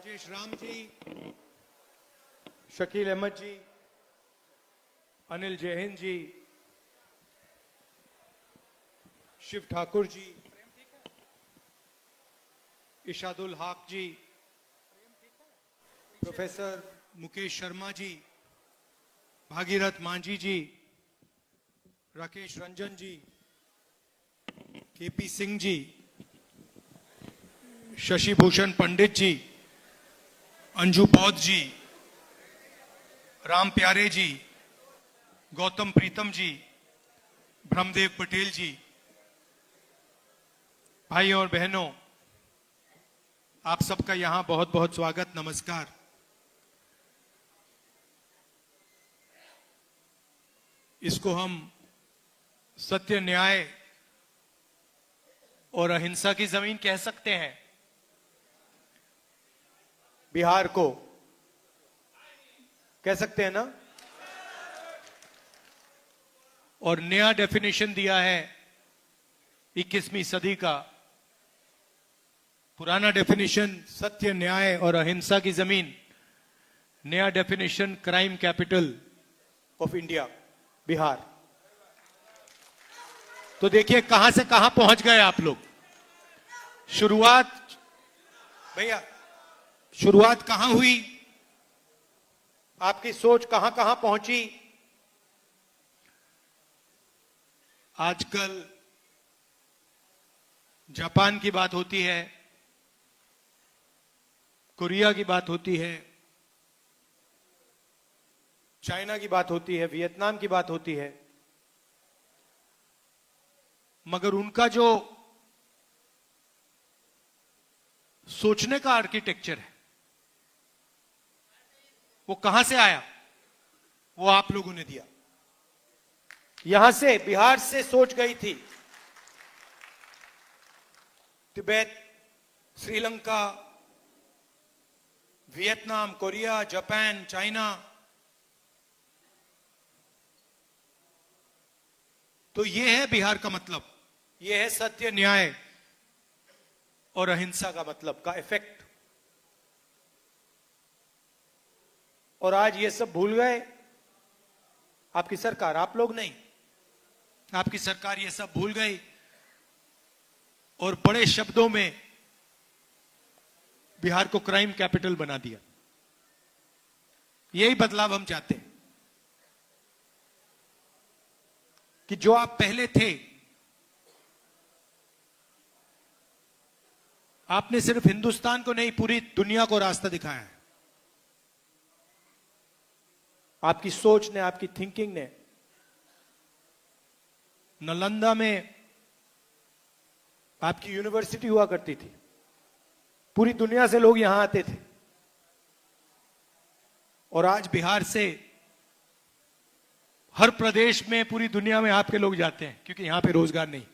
राजेश राम जी, शकील अहमद जी, अनिल जैहिंद जी, शिव ठाकुर जी, इशादुल हक जी, प्रोफेसर मुकेश शर्मा जी, भागीरथ मांझी जी, राकेश रंजन जी, केपी सिंह जी, शशि भूषण पंडित जी, अंजू बौद्ध जी, राम प्यारे जी, गौतम प्रीतम जी, ब्रह्मदेव पटेल जी, भाई और बहनों, आप सबका यहां बहुत बहुत स्वागत, नमस्कार। इसको हम सत्य, न्याय और अहिंसा की जमीन कह सकते हैं। बिहार को कह सकते हैं ना। और नया डेफिनेशन दिया है 21वीं सदी का। पुराना डेफिनेशन सत्य, न्याय और अहिंसा की जमीन, नया definition crime capital of India, Bihar. तो देखिए कहां से कहां पहुंच गए आप लोग। शुरुआत भैया, शुरुआत कहां हुई, आपकी सोच कहां कहां पहुंची। आजकल जापान की बात होती है, कोरिया की बात होती है, चाइना की बात होती है, वियतनाम की बात होती है, मगर उनका जो सोचने का आर्किटेक्चर है वो कहां से आया, वो आप लोगों ने दिया। यहां से, बिहार से सोच गई थी। Tibet, Sri Lanka, Vietnam, Korea, Japan, China. तो यह है बिहार का मतलब, यह है सत्य, न्याय और अहिंसा का मतलब, का इफेक्ट। और आज ये सब भूल गए आपकी सरकार, आप लोग नहीं, आपकी सरकार ये सब भूल गई और बड़े शब्दों में बिहार को क्राइम कैपिटल बना दिया। यही बदलाव हम चाहते हैं कि जो आप पहले थे, आपने सिर्फ हिंदुस्तान को नहीं पूरी दुनिया को रास्ता दिखाया है। आपकी सोच ने, आपकी थिंकिंग ने। नालंदा में आपकी यूनिवर्सिटी हुआ करती थी, पूरी दुनिया से लोग यहां आते थे। और आज बिहार से हर प्रदेश में, पूरी दुनिया में आपके लोग जाते हैं, क्योंकि यहां पे रोजगार नहीं।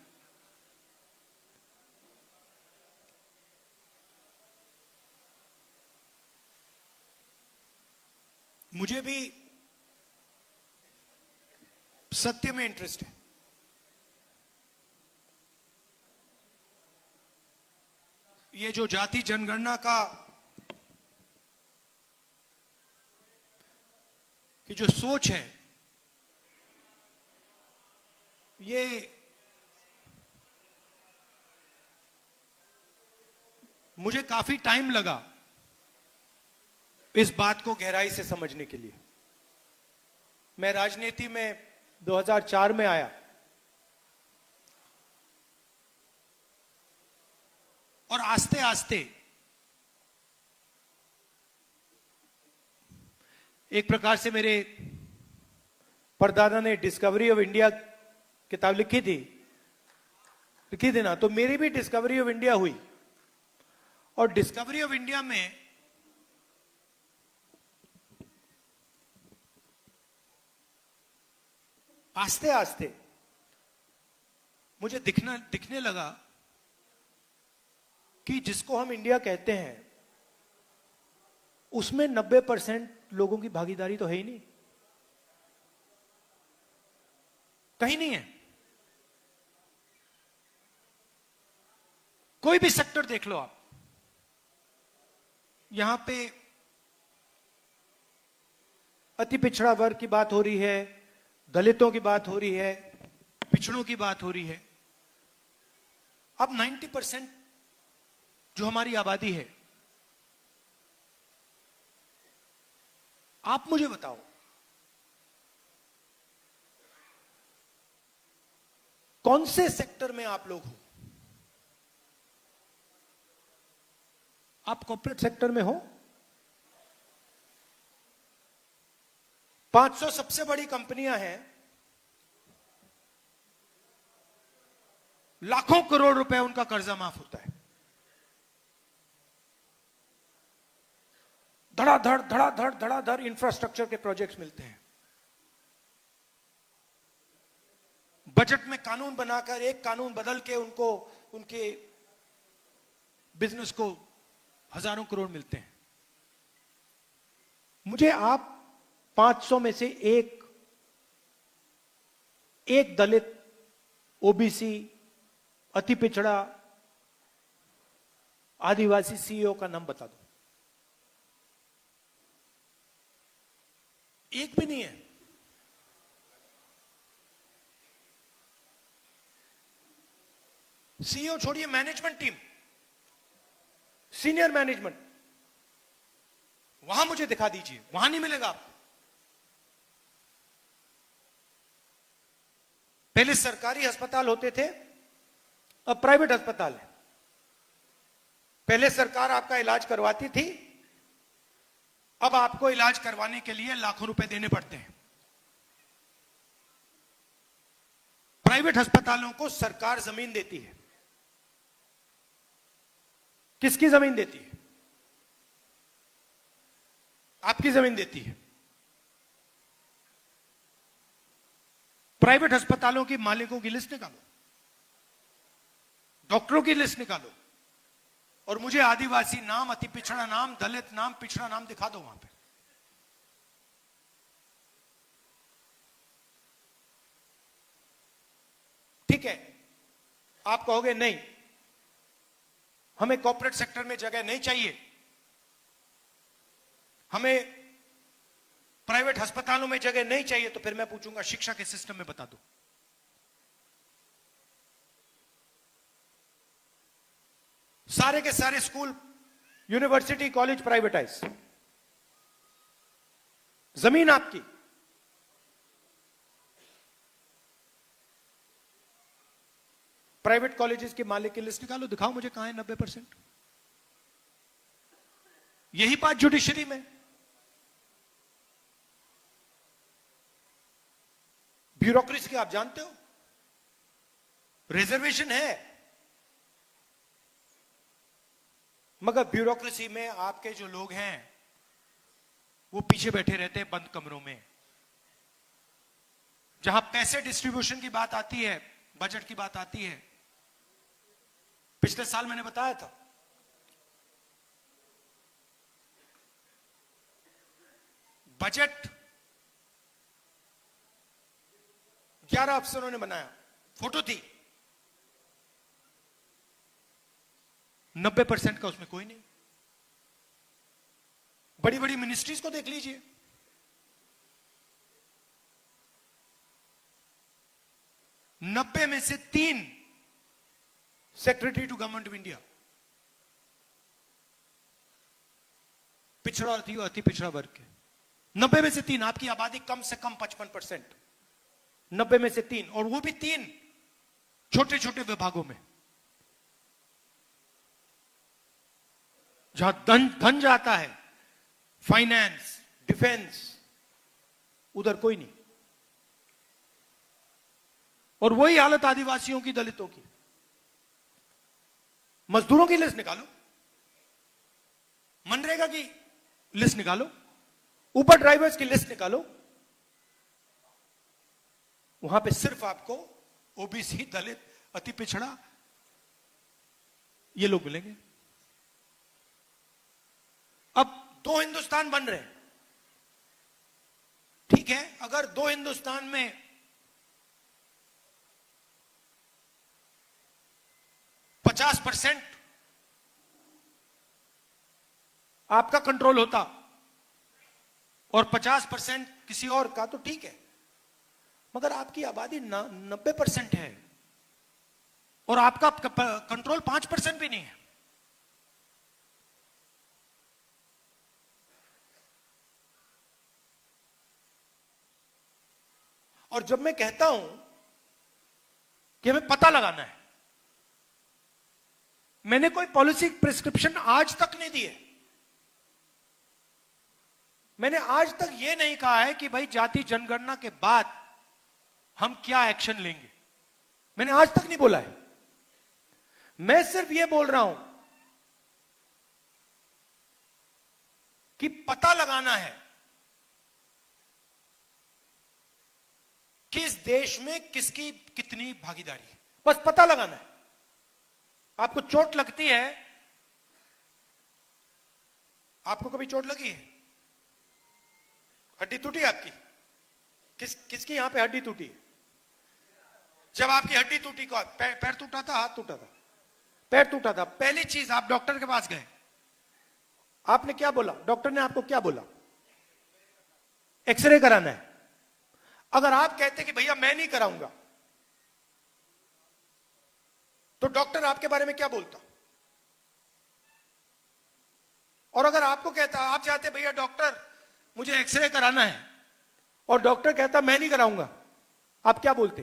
मुझे भी सत्य में इंटरेस्ट है। ये जो जाति जनगणना का कि जो सोच है, ये मुझे काफी टाइम लगा इस बात को गहराई से समझने के लिए। मैं राजनीति में 2004 में आया और आस्ते आस्ते एक प्रकार से मेरे परदादा ने डिस्कवरी ऑफ इंडिया किताब लिखी थी ना, तो मेरी भी डिस्कवरी ऑफ इंडिया हुई। और डिस्कवरी ऑफ इंडिया में आस्ते आस्ते मुझे दिखने लगा कि जिसको हम इंडिया कहते हैं उसमें 90% लोगों की भागीदारी तो है ही नहीं, कहीं नहीं है। कोई भी सेक्टर देख लो आप, यहां पे अति पिछड़ा वर्ग की बात हो रही है, दलितों की बात हो रही है, पिछड़ों की बात हो रही है। अब 90% जो हमारी आबादी है, आप मुझे बताओ, कौन से सेक्टर में आप लोग हो? आप कॉर्पोरेट सेक्टर में हो? 500 सबसे बड़ी कंपनियां हैं, लाखों करोड़ रुपए उनका कर्जा माफ होता है। धड़ाधड़ धड़ाधड़ धड़ाधड़ इंफ्रास्ट्रक्चर के प्रोजेक्ट्स मिलते हैं। बजट में कानून बनाकर एक कानून बदल के उनको उनके बिजनेस को हजारों करोड़ मिलते हैं। मुझे आप 500 में से एक दलित, ओबीसी, अति पिछड़ा, आदिवासी सीईओ का नाम बता दो। एक भी नहीं है। सीईओ छोड़िए, मैनेजमेंट टीम, सीनियर मैनेजमेंट, वहां मुझे दिखा दीजिए, वहां नहीं मिलेगा आपको। पहले सरकारी अस्पताल होते थे, अब प्राइवेट अस्पताल है। पहले सरकार आपका इलाज करवाती थी, अब आपको इलाज करवाने के लिए लाखों रुपए देने पड़ते हैं। प्राइवेट अस्पतालों को सरकार जमीन देती है। किसकी जमीन देती है? आपकी जमीन देती है। प्राइवेट अस्पतालों के मालिकों की लिस्ट निकालो, डॉक्टरों की लिस्ट निकालो, और मुझे आदिवासी नाम, अति पिछड़ा नाम, दलित नाम, पिछड़ा नाम दिखा दो वहां पे। ठीक है, आप कहोगे नहीं, हमें कॉर्पोरेट सेक्टर में जगह नहीं चाहिए, हमें प्राइवेट अस्पतालों में जगह नहीं चाहिए, तो फिर मैं पूछूंगा शिक्षा के सिस्टम में बता दो। सारे के सारे स्कूल, यूनिवर्सिटी, कॉलेज प्राइवेटाइज, जमीन आपकी। प्राइवेट कॉलेजेस के मालिक की लिस्ट निकालो, दिखाओ मुझे कहां है 90%। यही बात जुडिशरी में। ब्यूरोक्रेसी आप जानते हो, रिजर्वेशन है, मगर ब्यूरोक्रेसी में आपके जो लोग हैं वो पीछे बैठे रहते हैं बंद कमरों में। जहां पैसे डिस्ट्रीब्यूशन की बात आती है, बजट की बात आती है, पिछले साल मैंने बताया था, बजट 11 अफसरों ने बनाया, फोटो थी, 90% का उसमें कोई नहीं। बड़ी बड़ी मिनिस्ट्रीज को देख लीजिए, नब्बे में से 3 secretary to government of India पिछड़ा और अति पिछड़ा वर्ग के। 90 में से 3, आपकी आबादी कम से कम 55%, 90 में से 3, और वो भी 3 छोटे छोटे विभागों में, जहां धन जाता है, फाइनेंस, डिफेंस, उधर कोई नहीं। और वही हालत आदिवासियों की, दलितों की। मजदूरों की लिस्ट निकालो, मनरेगा की लिस्ट निकालो, ऊपर ड्राइवर्स की लिस्ट निकालो, वहां पे सिर्फ आपको ओबीसी, दलित, अति पिछड़ा, ये लोग मिलेंगे। अब 2 हिंदुस्तान बन रहे हैं, ठीक है, अगर 2 हिंदुस्तान में 50% आपका कंट्रोल होता और 50% किसी और का, तो ठीक है। मगर आपकी आबादी 90% है और आपका कंट्रोल 5% भी नहीं है। और जब मैं कहता हूं कि हमें पता लगाना है, मैंने कोई पॉलिसी प्रिस्क्रिप्शन आज तक नहीं दी है। मैंने आज तक यह नहीं कहा है कि भाई जाति जनगणना के बाद हम क्या एक्शन लेंगे, मैंने आज तक नहीं बोला है। मैं सिर्फ यह बोल रहा हूं कि पता लगाना है कि इस देश में किसकी कितनी भागीदारी है, बस पता लगाना है। आपको चोट लगती है, आपको कभी चोट लगी है? हड्डी टूटी आपकी? किसकी यहां पे हड्डी टूटी है? जब आपकी हड्डी टूटी, को पैर टूटा था, हाथ टूटा था? पैर टूटा था। पहली चीज आप डॉक्टर के पास गए, आपने क्या बोला? डॉक्टर ने आपको क्या बोला? एक्सरे कराना है। अगर आप कहते कि भैया मैं नहीं कराऊंगा, तो डॉक्टर आपके बारे में क्या बोलता? और अगर आपको कहता, आप चाहते भैया डॉक्टर मुझे एक्सरे कराना है, और डॉक्टर कहता मैं नहीं कराऊंगा, आप क्या बोलते?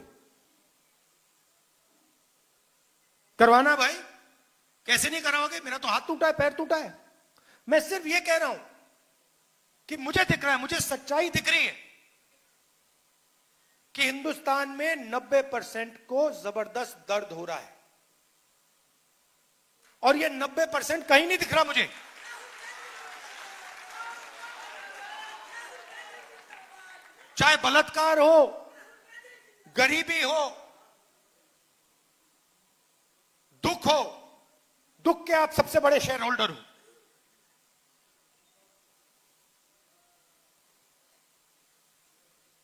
करवाना भाई, कैसे नहीं कराओगे, मेरा तो हाथ टूटा है, पैर टूटा है। मैं सिर्फ ये कह रहा हूं कि मुझे दिख रहा है, मुझे सच्चाई दिख रही है कि हिंदुस्तान में 90% को जबरदस्त दर्द हो रहा है, और ये 90% कहीं नहीं दिख रहा मुझे। चाहे बलात्कार हो, गरीबी हो, दुख हो, दुख के आप सबसे बड़े शेयर होल्डर हो।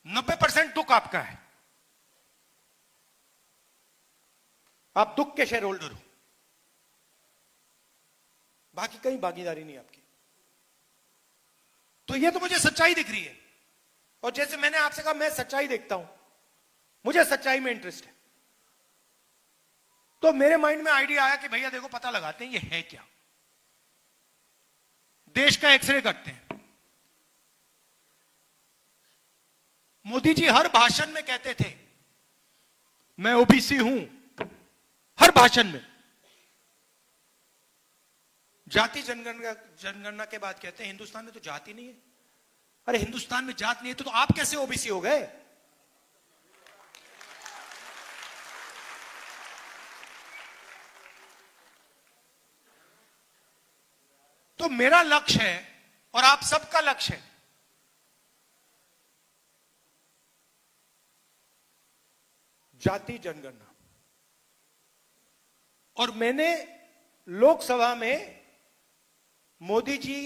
नब्बे % दुख आपका है, आप दुख के शेयर होल्डर हो, बाकी कहीं भागीदारी नहीं आपकी। तो ये तो मुझे सच्चाई दिख रही है, और जैसे मैंने आपसे कहा मैं सच्चाई देखता हूं, मुझे सच्चाई में इंटरेस्ट है। तो मेरे माइंड में आइडिया आया कि भैया देखो पता लगाते हैं ये है क्या, देश का एक्सरे करते हैं। मोदी जी हर भाषण में कहते थे मैं ओबीसी हूं, हर भाषण में। जाति जनगणना के बाद कहते हैं हिंदुस्तान में तो जाति नहीं है। अरे हिंदुस्तान में जात नहीं है तो आप कैसे ओबीसी हो गए? तो मेरा लक्ष्य है और आप सबका लक्ष्य है जाति जनगणना। और मैंने लोकसभा में मोदी जी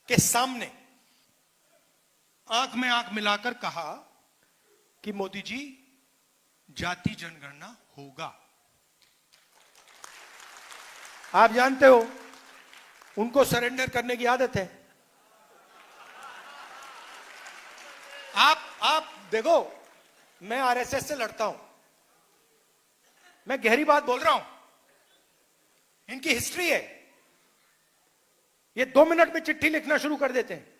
के सामने आंख में आंख मिलाकर कहा कि मोदी जी जाति जनगणना होगा। आप जानते हो उनको सरेंडर करने की आदत है। आप देखो, मैं आरएसएस से लड़ता हूं, मैं गहरी बात बोल रहा हूं, इनकी हिस्ट्री है। ये 2 मिनट में चिट्ठी लिखना शुरू कर देते हैं।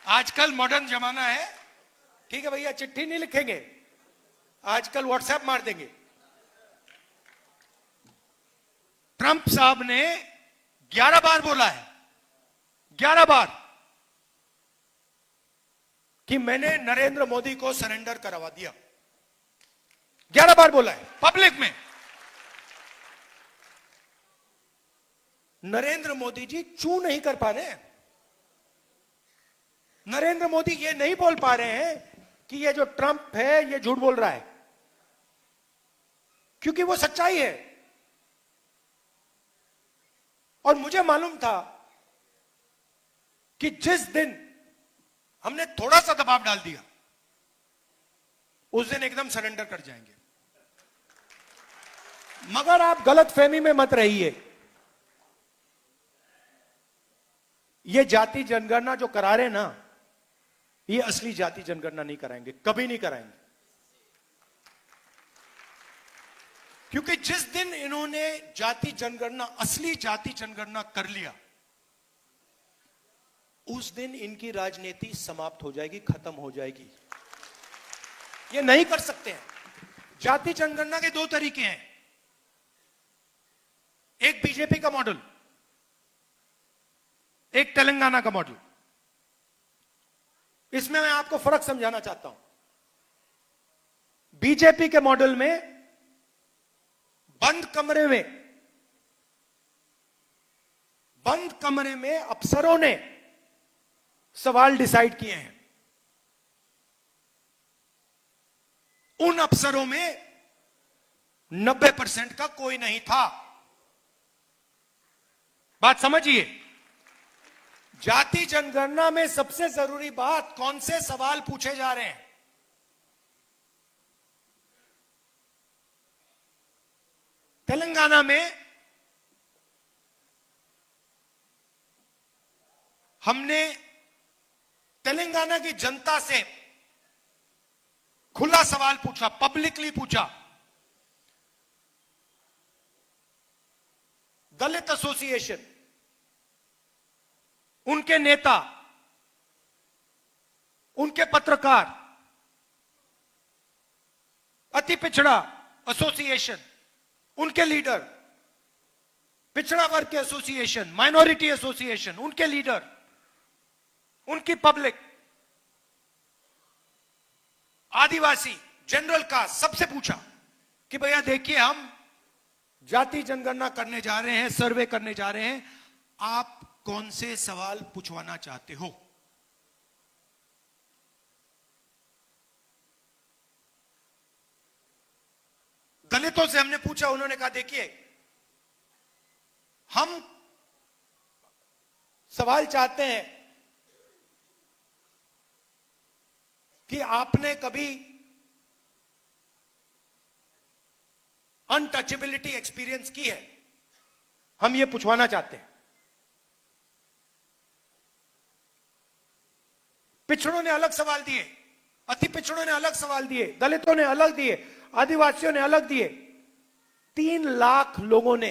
आजकल मॉडर्न जमाना है, ठीक है भैया चिट्ठी नहीं लिखेंगे, आजकल व्हाट्सएप मार देंगे। ट्रंप साहब ने 11 बार बोला है, 11 बार, कि मैंने नरेंद्र मोदी को सरेंडर करवा दिया। 11 बार बोला है पब्लिक में। नरेंद्र मोदी जी चू नहीं कर पा रहे हैं। नरेंद्र मोदी ये नहीं बोल पा रहे हैं कि ये जो ट्रंप है ये झूठ बोल रहा है, क्योंकि वो सच्चाई है। और मुझे मालूम था कि जिस दिन हमने थोड़ा सा दबाव डाल दिया उस दिन एकदम सरेंडर कर जाएंगे। मगर आप गलत फहमी में मत रहिए, ये जाति जनगणना जो करा रहे ना, ये असली जाति जनगणना नहीं कराएंगे, कभी नहीं कराएंगे। क्योंकि जिस दिन इन्होंने जाति जनगणना, असली जाति जनगणना कर लिया, उस दिन इनकी राजनीति समाप्त हो जाएगी, खत्म हो जाएगी। ये नहीं कर सकते हैं। जाति जनगणना के दो तरीके हैं, एक बीजेपी का मॉडल, एक तेलंगाना का मॉडल। इसमें मैं आपको फर्क समझाना चाहता हूं। बीजेपी के मॉडल में बंद कमरे में अफसरों ने सवाल डिसाइड किए हैं। उन अफसरों में 90% का कोई नहीं था। बात समझिए। जाति जनगणना में सबसे जरूरी बात, कौन से सवाल पूछे जा रहे हैं। तेलंगाना में हमने तेलंगाना की जनता से खुला सवाल पूछा, पब्लिकली पूछा। दलित एसोसिएशन, उनके नेता, उनके पत्रकार, अति पिछड़ा एसोसिएशन, उनके लीडर, पिछड़ा वर्ग के एसोसिएशन, माइनॉरिटी एसोसिएशन, उनके लीडर, उनकी पब्लिक, आदिवासी, जनरल कास्ट, सबसे पूछा कि भैया देखिए, हम जाति जनगणना करने जा रहे हैं, सर्वे करने जा रहे हैं, आप कौन से सवाल पूछवाना चाहते हो। दलितों से हमने पूछा, उन्होंने कहा देखिए, हम सवाल चाहते हैं कि आपने कभी अनटचेबिलिटी एक्सपीरियंस की है, हम ये पूछवाना चाहते हैं। पिछड़ों ने अलग सवाल दिए, अति पिछड़ों ने अलग सवाल दिए, दलितों ने अलग दिए, आदिवासियों ने अलग दिए। 3 लाख लोगों ने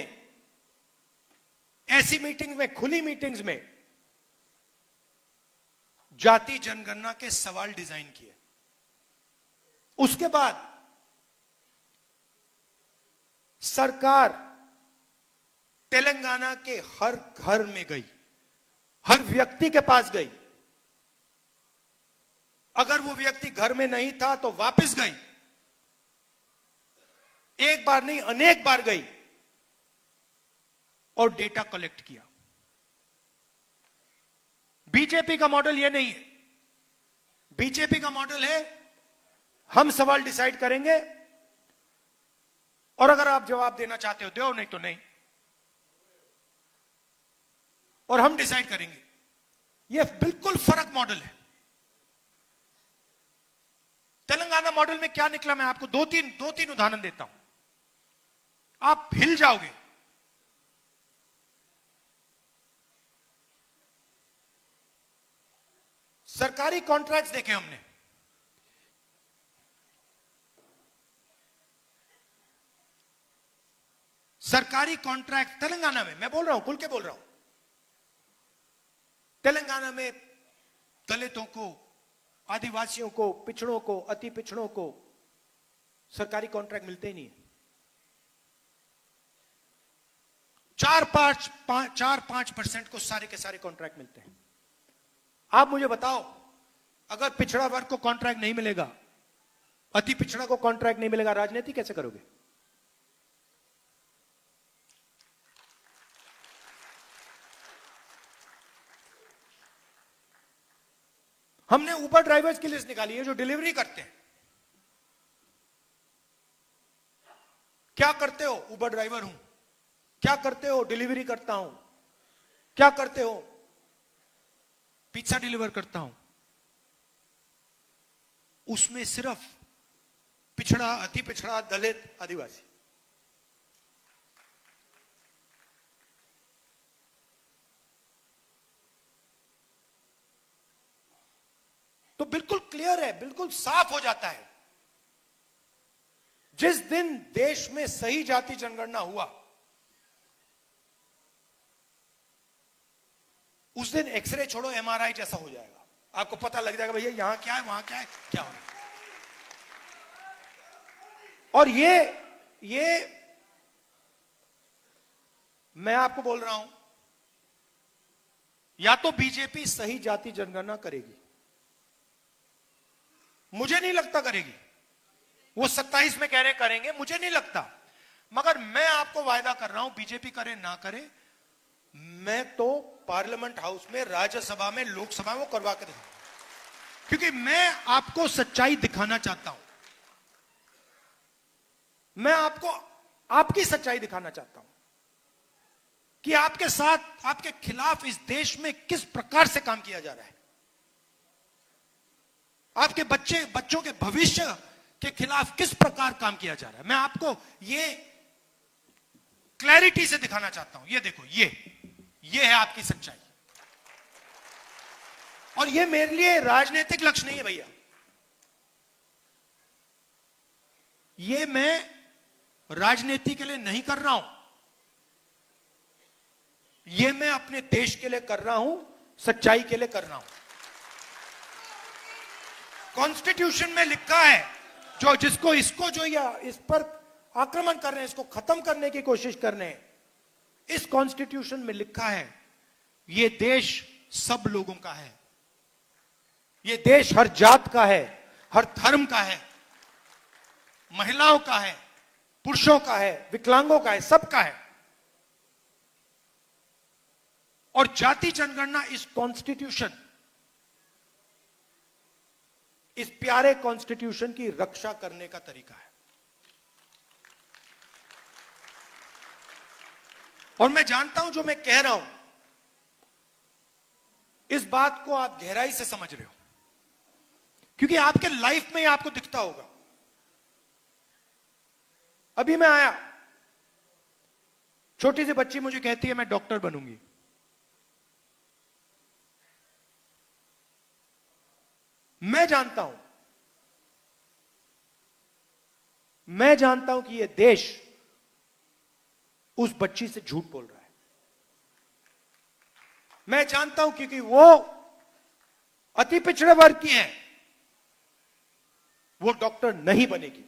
ऐसी मीटिंग में, खुली मीटिंग्स में जाति जनगणना के सवाल डिजाइन किए। उसके बाद सरकार तेलंगाना के हर घर में गई, हर व्यक्ति के पास गई। अगर वो व्यक्ति घर में नहीं था तो वापस गई, एक बार नहीं अनेक बार गई और डेटा कलेक्ट किया। बीजेपी का मॉडल ये नहीं है। बीजेपी का मॉडल है, हम सवाल डिसाइड करेंगे और अगर आप जवाब देना चाहते हो दो, नहीं तो नहीं, और हम डिसाइड करेंगे। यह बिल्कुल फर्क मॉडल है। तेलंगाना मॉडल में क्या निकला, मैं आपको दो तीन उदाहरण देता हूं, आप हिल जाओगे। सरकारी कॉन्ट्रैक्ट्स देखे हमने। सरकारी कॉन्ट्रैक्ट तेलंगाना में, मैं बोल रहा हूं, खुल के बोल रहा हूं, तेलंगाना में दलितों को, आदिवासियों को, पिछड़ों को, अति पिछड़ों को सरकारी कॉन्ट्रैक्ट मिलते ही नहीं। 4-5% को सारे के सारे कॉन्ट्रैक्ट मिलते हैं। आप मुझे बताओ, अगर पिछड़ा वर्ग को कॉन्ट्रैक्ट नहीं मिलेगा, अति पिछड़ा को कॉन्ट्रैक्ट नहीं मिलेगा, राजनीति कैसे करोगे। हमने उबर ड्राइवर्स की लिस्ट निकाली है जो डिलीवरी करते हैं। क्या करते हो, उबर ड्राइवर हूं। क्या करते हो, डिलीवरी करता हूं। क्या करते हो, पिज्जा डिलीवर करता हूं। उसमें सिर्फ पिछड़ा, अति पिछड़ा, दलित, आदिवासी। तो बिल्कुल क्लियर है, बिल्कुल साफ हो जाता है। जिस दिन देश में सही जाति जनगणना हुआ, उस दिन एक्सरे छोड़ो एमआरआई जैसा हो जाएगा। आपको पता लग जाएगा भैया यहां क्या है, वहां क्या है, क्या हो रहा है। और ये मैं आपको बोल रहा हूं, या तो बीजेपी सही जाति जनगणना करेगी, मुझे नहीं लगता करेगी। वो 27 में कह रहे करेंगे, मुझे नहीं लगता। मगर मैं आपको वायदा कर रहा हूं, बीजेपी करे ना करे, मैं तो पार्लियामेंट हाउस में, राज्यसभा में, लोकसभा में वो करवा के दिखाऊंगा। क्योंकि मैं आपको सच्चाई दिखाना चाहता हूं, मैं आपको आपकी सच्चाई दिखाना चाहता हूं कि आपके साथ, आपके खिलाफ इस देश में किस प्रकार से काम किया जा रहा है। आपके बच्चों के भविष्य के खिलाफ किस प्रकार काम किया जा रहा है। मैं आपको ये क्लैरिटी से दिखाना चाहता हूं। ये देखो, ये है आपकी सच्चाई। और ये मेरे लिए राजनीतिक लक्ष्य नहीं है भैया, ये मैं राजनीति के लिए नहीं कर रहा हूं, ये मैं अपने देश के लिए कर रहा हूं, सच्चाई के लिए कर रहा हूं। कॉन्स्टिट्यूशन में लिखा है, जो इस पर आक्रमण कर रहे हैं, इसको खत्म करने की कोशिश कर रहे हैं, इस कॉन्स्टिट्यूशन में लिखा है ये देश सब लोगों का है, ये देश हर जात का है, हर धर्म का है, महिलाओं का है, पुरुषों का है, विकलांगों का है, सबका है। और जाति जनगणना इस कॉन्स्टिट्यूशन, इस प्यारे कॉन्स्टिट्यूशन की रक्षा करने का तरीका है। और मैं जानता हूं जो मैं कह रहा हूं, इस बात को आप गहराई से समझ रहे हो, क्योंकि आपके लाइफ में आपको दिखता होगा। अभी मैं आया, छोटी सी बच्ची मुझे कहती है मैं डॉक्टर बनूंगी। मैं जानता हूं कि यह देश उस बच्ची से झूठ बोल रहा है। मैं जानता हूं क्योंकि वो अति पिछड़े वर्ग की है, वो डॉक्टर नहीं बनेगी,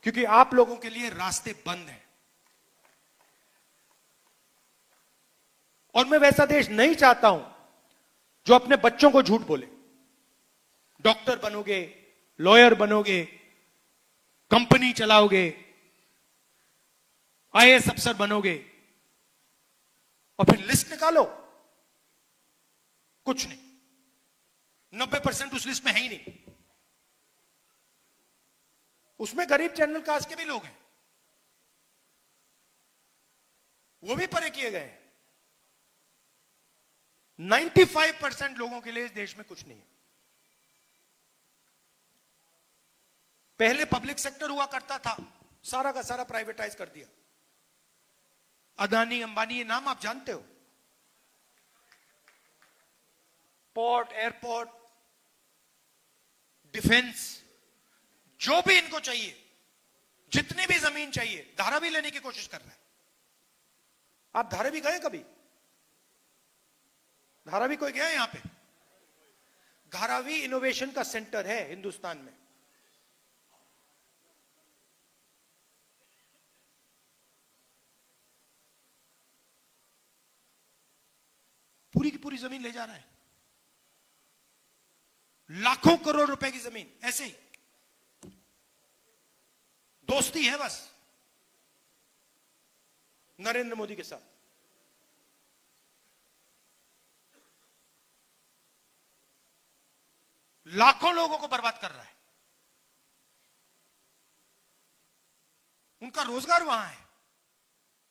क्योंकि आप लोगों के लिए रास्ते बंद हैं। और मैं वैसा देश नहीं चाहता हूं जो अपने बच्चों को झूठ बोले। डॉक्टर बनोगे, लॉयर बनोगे, कंपनी चलाओगे, आईएएस अफसर बनोगे, और फिर लिस्ट निकालो, कुछ नहीं, 90% उस लिस्ट में है ही नहीं। उसमें गरीब जनरल कास्ट के भी लोग हैं, वो भी परे किए गए हैं। 95% लोगों के लिए इस देश में कुछ नहीं है। पहले पब्लिक सेक्टर हुआ करता था, सारा का सारा प्राइवेटाइज कर दिया। अदानी, अंबानी, ये नाम आप जानते हो। पोर्ट, एयरपोर्ट, डिफेंस, जो भी इनको चाहिए, जितनी भी जमीन चाहिए, धारावी लेने की कोशिश कर रहा है। आप धारावी गए कभी? धारावी कोई गया यहां पे? धारावी इनोवेशन का सेंटर है हिंदुस्तान में। पूरी की पूरी जमीन ले जा रहा है, लाखों करोड़ रुपए की जमीन, ऐसे ही दोस्ती है बस नरेंद्र मोदी के साथ। लाखों लोगों को बर्बाद कर रहा है। उनका रोजगार वहां है,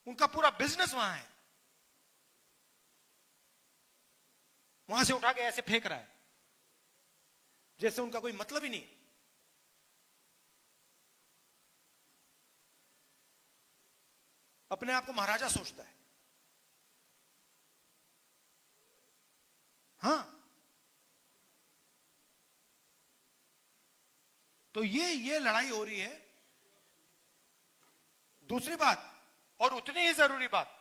उनका पूरा बिजनेस वहां है, वहां से उठा के ऐसे फेंक रहा है जैसे उनका कोई मतलब ही नहीं। अपने आप को महाराजा सोचता है। हां, तो ये लड़ाई हो रही है। दूसरी बात, और उतनी ही जरूरी बात,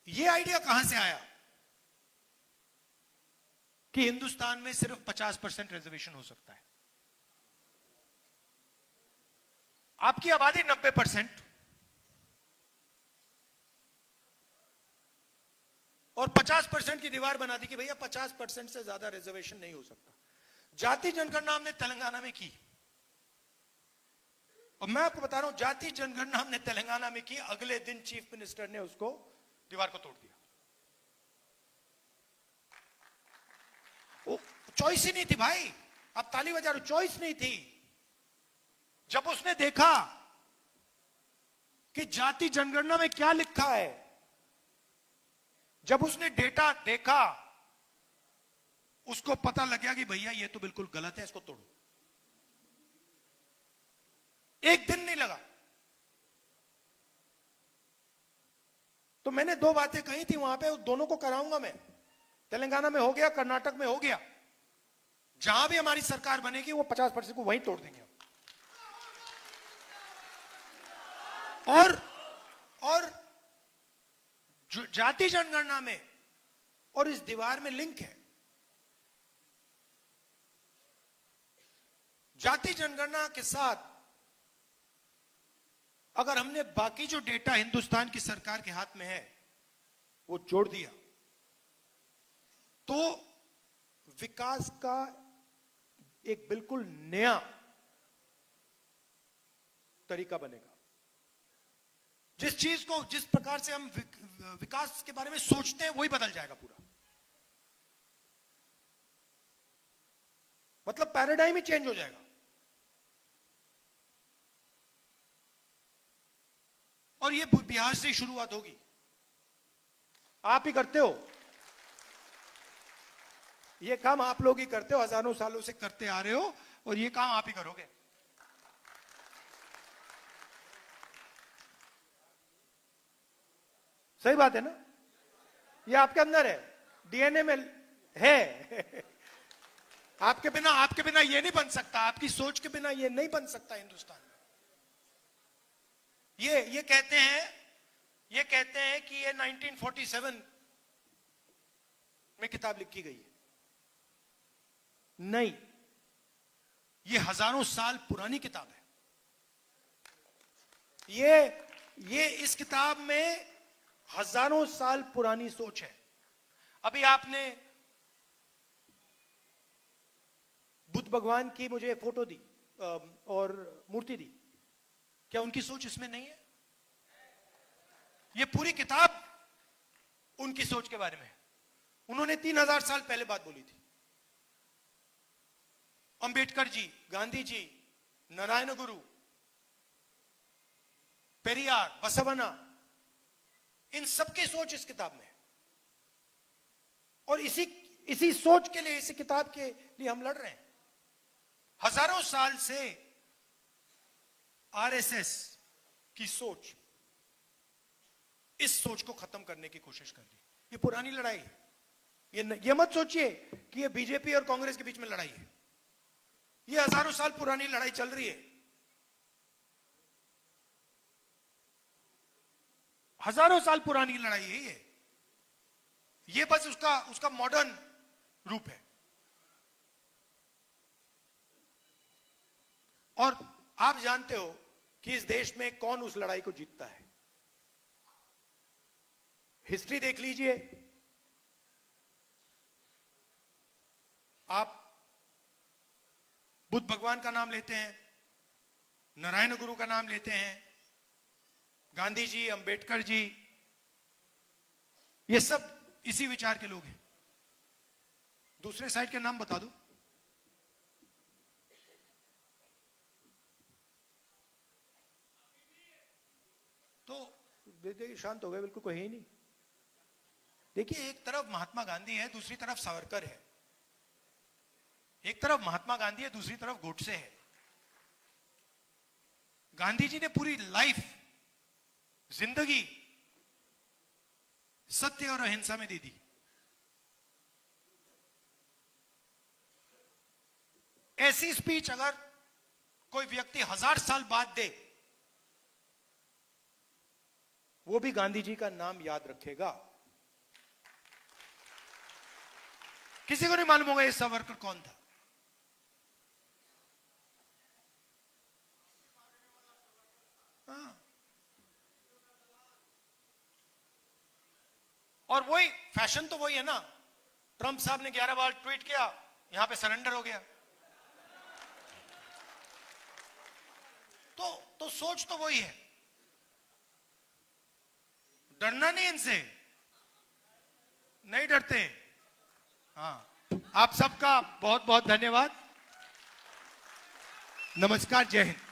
ये आइडिया कहां से आया कि हिंदुस्तान में सिर्फ 50% रिजर्वेशन हो सकता है? आपकी आबादी 90% और 50% की दीवार बना दी कि भैया 50% से ज्यादा रिजर्वेशन नहीं हो सकता। जाति जनगणना हमने तेलंगाना में की, और मैं आपको बता रहा हूं, जाति जनगणना हमने तेलंगाना में की, अगले दिन चीफ मिनिस्टर ने उसको दीवार को तोड़ दिया। चॉइस ही नहीं थी भाई, आप ताली बजा रहे हो, चॉइस नहीं थी। जब उसने देखा कि जाति जनगणना में क्या लिखा है, जब उसने डेटा देखा, उसको पता लग गया कि भैया ये तो बिल्कुल गलत है, इसको तोड़ो। एक दिन नहीं लगा। तो मैंने दो बातें कही थी वहां पे, दोनों को कराऊंगा मैं। तेलंगाना में हो गया, कर्नाटक में हो गया, जहां भी हमारी सरकार बनेगी वो 50% को वहीं तोड़ देंगे। और जाति जनगणना में और इस दीवार में लिंक है। जाति जनगणना के साथ अगर हमने बाकी जो डेटा हिंदुस्तान की सरकार के हाथ में है वो जोड़ दिया, तो विकास का एक बिल्कुल नया तरीका बनेगा। जिस चीज को, जिस प्रकार से हम विकास के बारे में सोचते हैं, वही बदल जाएगा पूरा। मतलब पैराडाइम ही चेंज हो जाएगा। और ये बिहार से शुरुआत होगी। आप ही करते हो ये काम, आप लोग ही करते हो, हजारों सालों से करते आ रहे हो, और ये काम आप ही करोगे। सही बात है ना? ये आपके अंदर है, डीएनए में है। आपके बिना ये नहीं बन सकता, आपकी सोच के बिना ये नहीं बन सकता हिंदुस्तान में। ये कहते हैं कि ये 1947 में किताब लिखी गई है। नहीं, ये हजारों साल पुरानी किताब है। ये इस किताब में हजारों साल पुरानी सोच है। अभी आपने बुद्ध भगवान की मुझे फोटो दी और मूर्ति दी, क्या उनकी सोच इसमें नहीं है? ये पूरी किताब उनकी सोच के बारे में है। उन्होंने 3000 साल पहले बात बोली थी। अंबेडकर जी, गांधी जी, नारायण गुरु, पेरियार, बसवन्ना, इन सबकी सोच इस किताब में है। और इसी सोच के लिए, इसी किताब के लिए हम लड़ रहे हैं। हजारों साल से आरएसएस की सोच, इस सोच को खत्म करने की कोशिश कर रही है। ये पुरानी लड़ाई है। ये मत सोचिए कि ये बीजेपी और कांग्रेस के बीच में लड़ाई है। ये हजारों साल पुरानी लड़ाई चल रही है। हजारों साल पुरानी लड़ाई है ये बस उसका मॉडर्न रूप है। और आप जानते हो कि इस देश में कौन उस लड़ाई को जीतता है। हिस्ट्री देख लीजिए आप। बुद्ध भगवान का नाम लेते हैं, नारायण गुरु का नाम लेते हैं, गांधी जी, अंबेडकर जी, ये सब इसी विचार के लोग हैं। दूसरे साइड के नाम बता दो। तो देखिए शांत हो गए, बिल्कुल कोई ही नहीं। देखिए एक तरफ महात्मा गांधी है, दूसरी तरफ सावरकर है। एक तरफ महात्मा गांधी है, दूसरी तरफ गोडसे है। गांधी जी ने पूरी लाइफ, जिंदगी सत्य और अहिंसा में दे दी। ऐसी स्पीच अगर कोई व्यक्ति 1000 साल बाद दे, वो भी गांधी जी का नाम याद रखेगा। किसी को नहीं मालूम होगा ये सावरकर कौन था। हाँ। और वही फैशन तो वही है ना, ट्रंप साहब ने 11 बार ट्वीट किया, यहां पे सरेंडर हो गया। तो सोच तो वही है, डरना नहीं इनसे, नहीं डरते। हाँ, आप सबका बहुत बहुत धन्यवाद। नमस्कार, जय हिंद।